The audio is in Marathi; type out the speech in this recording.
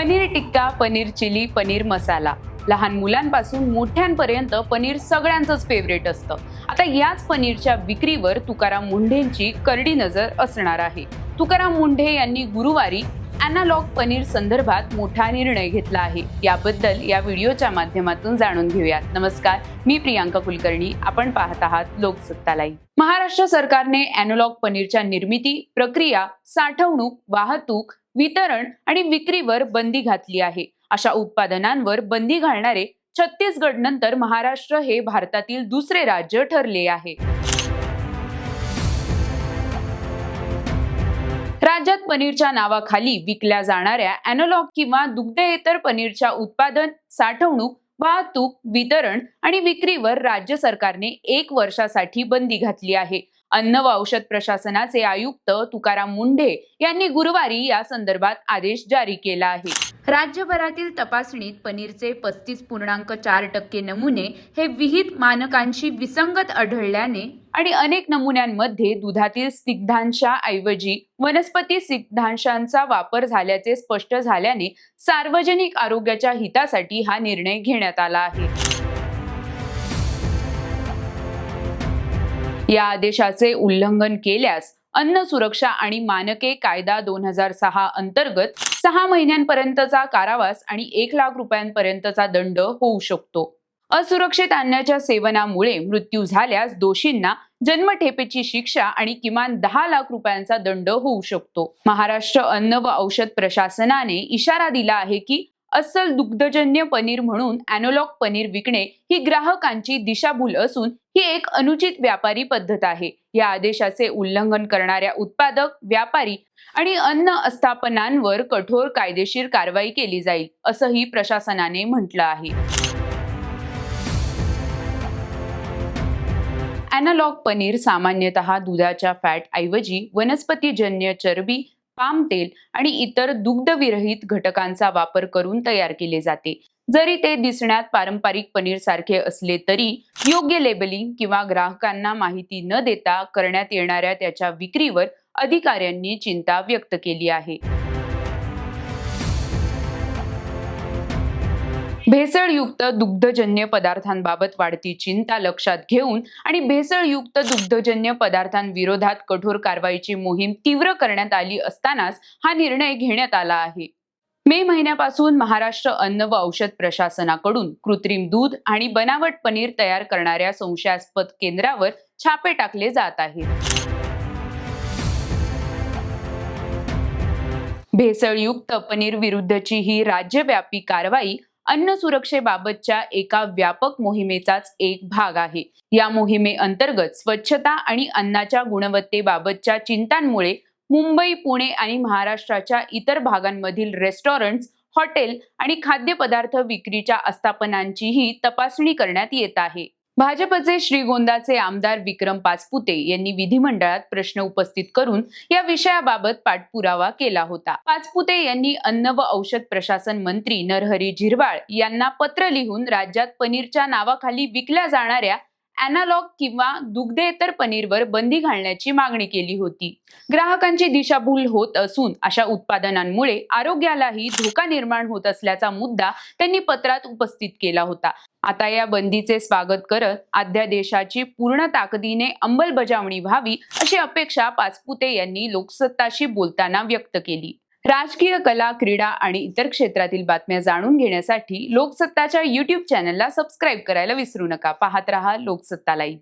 पनीर टिक्का, पनीर चिली, पनीर मसाला, लहान मुलांपासून मोठ्यांपर्यंत पनीर सगळ्यांचंच फेवरेट असतं. आता याच पनीरच्या विक्रीवर तुकाराम मुंढेंची करडी नजर असणार आहे. तुकाराम मुंढे यांनी गुरुवारी अॅनालॉग पनीर संदर्भात मोठा निर्णय घेतला आहे. याबद्दल या व्हिडिओच्या माध्यमातून जाणून घेऊयात. नमस्कार, मी प्रियांका कुलकर्णी. आपण पाहत आहात लोकसत्ता लाईव्ह. महाराष्ट्र सरकारने अॅनालॉग पनीरच्या निर्मिती, प्रक्रिया, साठवणूक, वाहतूक, वितरण आणि विक्रीवर बंदी घातली आहे. अशा उत्पादनांवर बंदी घालणारे छत्तीसगड नंतर महाराष्ट्र हे भारतातील दुसरे राज्य ठरले आहे. राज्यात पनीरच्या नावाखाली विकल्या जाणाऱ्या अॅनालॉग किंवा दुग्धेतर पनीरच्या उत्पादन, साठवणूक, वाहतूक, वितरण आणि विक्रीवर राज्य सरकारने 1 वर्षासाठी बंदी घातली आहे. अन्न व औषध प्रशासनाचे आयुक्त तुकाराम मुंढे यांनी गुरुवारी या संदर्भात आदेश जारी केला आहे. राज्यभरातील तपासणीत पनीरचे 35.4% नमुने हे विहित मानकांशी विसंगत आढळल्याने आणि अनेक नमुन्यांमध्ये दुधातील स्निग्धांशाऐवजी वनस्पती स्निग्धांशांचा वापर झाल्याचे स्पष्ट झाल्याने सार्वजनिक आरोग्याच्या हितासाठी हा निर्णय घेण्यात आला आहे. या आदेशाचे उल्लंघन केल्यास अन्न सुरक्षा आणि मानके कायदा 2006 अंतर्गत 6 महिन्यांपर्यंतचा कारावास आणि 1 लाख रुपयांपर्यंतचा दंड होऊ शकतो. असुरक्षित अन्नाच्या सेवनामुळे मृत्यू झाल्यास दोषींना जन्मठेपेची शिक्षा आणि किमान 10 लाख रुपयांचा दंड होऊ शकतो. महाराष्ट्र अन्न व औषध प्रशासनाने इशारा दिला आहे की अस्सल दुग्धजन्य पनीर म्हणून अॅनालॉग पनीर विकणे ही ग्राहकांची दिशाभूल असून ही एक अनुचित व्यापारी पद्धत आहे. या आदेशाचे उल्लंघन करणाऱ्या उत्पादक, व्यापारी आणि अन्न आस्थापनांवर कठोर कायदेशीर कारवाई केली जाईल, असंही प्रशासनाने म्हटलं आहे. अॅनालॉग पनीर सामान्यतः दुधाच्या फॅट ऐवजी वनस्पतीजन्य चरबी, पाम तेल आणि इतर दुग्धविरहित घटकांचा वापर करून तयार केले जाते. जरी ते दिसण्यात पारंपरिक पनीर सारखे असले तरी योग्य लेबलिंग किंवा ग्राहकांना माहिती न देता करण्यात येणाऱ्या त्याच्या विक्रीवर अधिकाऱ्यांनी चिंता व्यक्त केली आहे. भेसळयुक्त दुग्धजन्य पदार्थांबाबत वाढती चिंता लक्षात घेऊन आणि भेसळयुक्त दुग्धजन्य पदार्थांविरोधात कठोर कारवाईची मोहीम तीव्र करण्यात आली असतानाच हा निर्णय घेण्यात आला आहे. मे महिन्यापासून महाराष्ट्र अन्न व औषध प्रशासनाकडून कृत्रिम दूध आणि बनावट पनीर तयार करणाऱ्या संशयास्पद केंद्रावर छापे टाकले जात आहेत. भेसळयुक्त पनीर विरुद्धची ही राज्यव्यापी कारवाई अन्न सुरक्षेबाबतच्या एका व्यापक मोहिमेचाच एक भाग आहे. या मोहिमेअंतर्गत स्वच्छता आणि अन्नाच्या गुणवत्तेबाबतच्या चिंतांमुळे मुंबई, पुणे आणि महाराष्ट्राच्या इतर भागांमधील रेस्टॉरंट्स, हॉटेल आणि खाद्यपदार्थ विक्रीच्या आस्थापनांचीही तपासणी करण्यात येत आहे. भाजपचे श्रीगोंदाचे आमदार विक्रम पाचपुते यांनी विधिमंडळात प्रश्न उपस्थित करून या विषयाबाबत पाठपुरावा केला होता. पाचपुते यांनी अन्न व औषध प्रशासन मंत्री नरहरी झिरवाळ यांना पत्र लिहून राज्यात पनीरच्या नावाखाली विकल्या जाणाऱ्या अॅनालॉग किंवा दुग्धेतर पनीरवर बंदी घालण्याची मागणी केली होती. ग्राहकांची दिशाभूल होत असून अशा उत्पादनांमुळे आरोग्यालाही धोका निर्माण होत असल्याचा मुद्दा त्यांनी पत्रात उपस्थित केला होता. आता या बंदीचे स्वागत करत अध्यादेशाची पूर्ण ताकदीने अंमलबजावणी व्हावी अशी अपेक्षा पाचपुते यांनी लोकसत्ताशी बोलताना व्यक्त केली. राजकीय, कला, क्रीडा आणि इतर क्षेत्रातील बातम्या जाणून घेण्यासाठी लोकसत्ताच्या YouTube चॅनलला सबस्क्राईब करायला विसरू नका. पाहत रहा लोकसत्ता लाईव्ह.